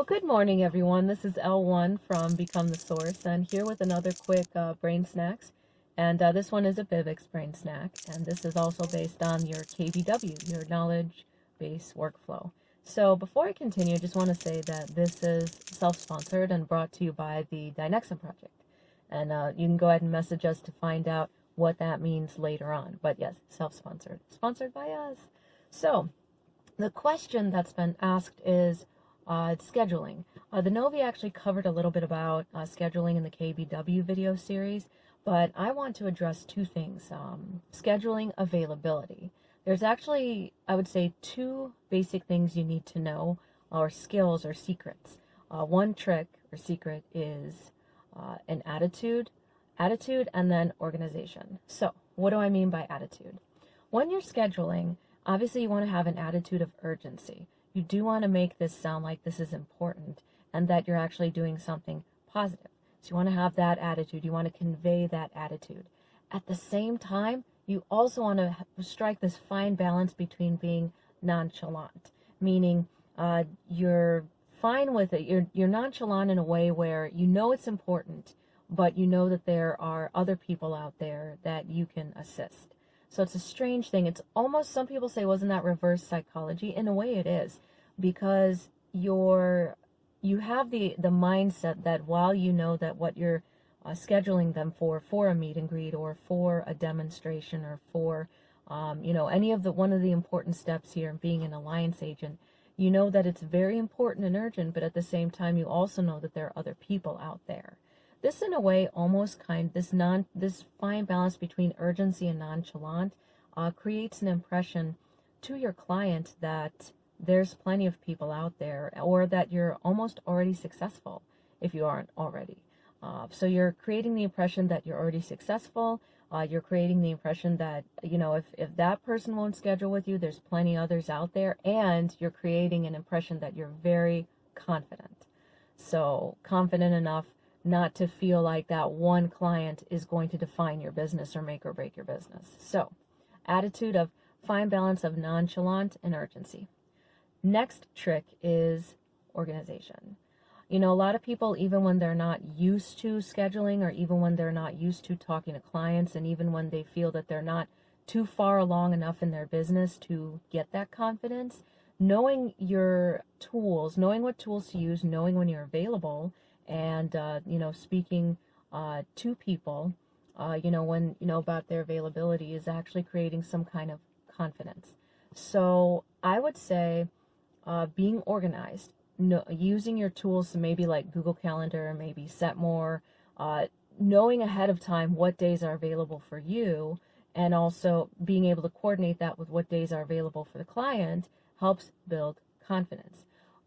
Well, good morning, everyone. This is L1 from Become the Source, and here with another quick brain snacks. And this one is a Bibx brain snack, and this is also based on your KBW, your Knowledge-Based Workflow. So before I continue, I just want to say that this is self-sponsored and brought to you by the Dynexum Project. And you can go ahead and message us to find out what that means later on. But yes, self-sponsored, sponsored by us. So the question that's been asked is, scheduling. The Novi actually covered a little bit about scheduling in the KBW video series, but I want to address two things. Scheduling availability. There's actually, I would say, two basic things you need to know, or skills or secrets. One trick or secret is an attitude, and then organization. So what do I mean by attitude? When you're scheduling, obviously you want to have an attitude of urgency. You do want to make this sound like this is important and that you're actually doing something positive. So you want to have that attitude. You want to convey that attitude. At the same time, you also want to strike this fine balance between being nonchalant, meaning you're fine with it. You're nonchalant in a way where you know it's important, but you know that there are other people out there that you can assist. So it's a strange thing. It's almost, some people say, wasn't that reverse psychology? In a way it is, because you have the mindset that while you know that what you're scheduling them for a meet and greet or for a demonstration or for any of one of the important steps here in being an alliance agent, you know that it's very important and urgent, but at the same time you also know that there are other people out there. This, in a way, almost this fine balance between urgency and nonchalant creates an impression to your client that there's plenty of people out there, or that you're almost already successful if you aren't already. So you're creating the impression that you're already successful. You're creating the impression that, if that person won't schedule with you, there's plenty others out there, and you're creating an impression that you're very confident. So confident enough not to feel like that one client is going to define your business or make or break your business. So, attitude of fine balance of nonchalant and urgency. Next trick is organization. A lot of people, even when they're not used to scheduling, or even when they're not used to talking to clients, and even when they feel that they're not too far along enough in their business to get that confidence, knowing your tools, knowing what tools to use, knowing when you're available, and speaking to people when about their availability is actually creating some kind of confidence. So I would say being organized, using your tools, so maybe like Google Calendar, maybe Setmore, knowing ahead of time what days are available for you, and also being able to coordinate that with what days are available for the client helps build confidence.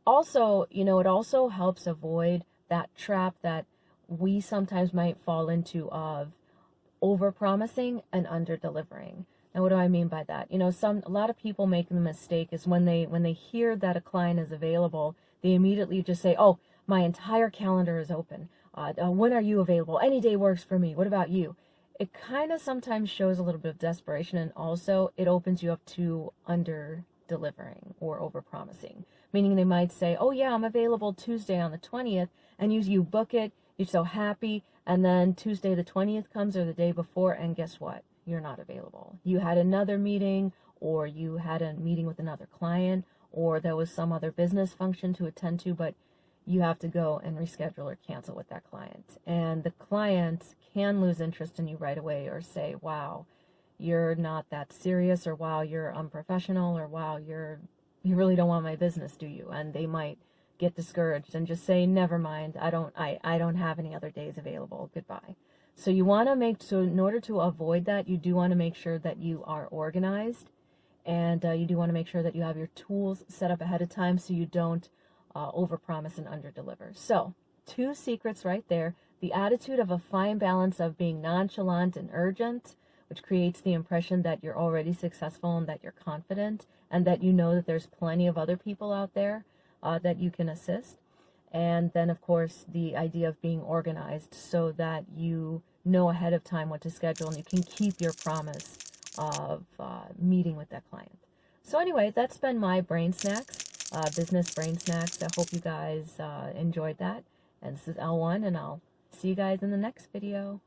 Also, it also helps avoid that trap that we sometimes might fall into of over-promising and under-delivering. Now, what do I mean by that? A lot of people make the mistake is when they hear that a client is available, they immediately just say, "Oh, my entire calendar is open. When are you available? Any day works for me. What about you?" It kind of sometimes shows a little bit of desperation, and also it opens you up to under-delivering or over-promising. Meaning they might say, "Oh yeah, I'm available Tuesday on the 20th, and you book it, you're so happy, and then Tuesday the 20th comes, or the day before, and guess what? You're not available. You had another meeting, or you had a meeting with another client, or there was some other business function to attend to, but you have to go and reschedule or cancel with that client. And the client can lose interest in you right away, or say, "Wow, you're not that serious," or "Wow, you're unprofessional," or "Wow, you really don't want my business, do you?" And they might get discouraged and just say, "Never mind, I don't have any other days available, goodbye." So you want to in order to avoid that, you do want to make sure that you are organized, and you do want to make sure that you have your tools set up ahead of time so you don't overpromise and underdeliver. So, two secrets right there: the attitude of a fine balance of being nonchalant and urgent, which creates the impression that you're already successful and that you're confident, and that you know that there's plenty of other people out there that you can assist. And then, of course, the idea of being organized so that you know ahead of time what to schedule and you can keep your promise of meeting with that client. So anyway, that's been my brain snacks. business brain snacks. I hope you guys enjoyed that. And this is Elle-1, and I'll see you guys in the next video.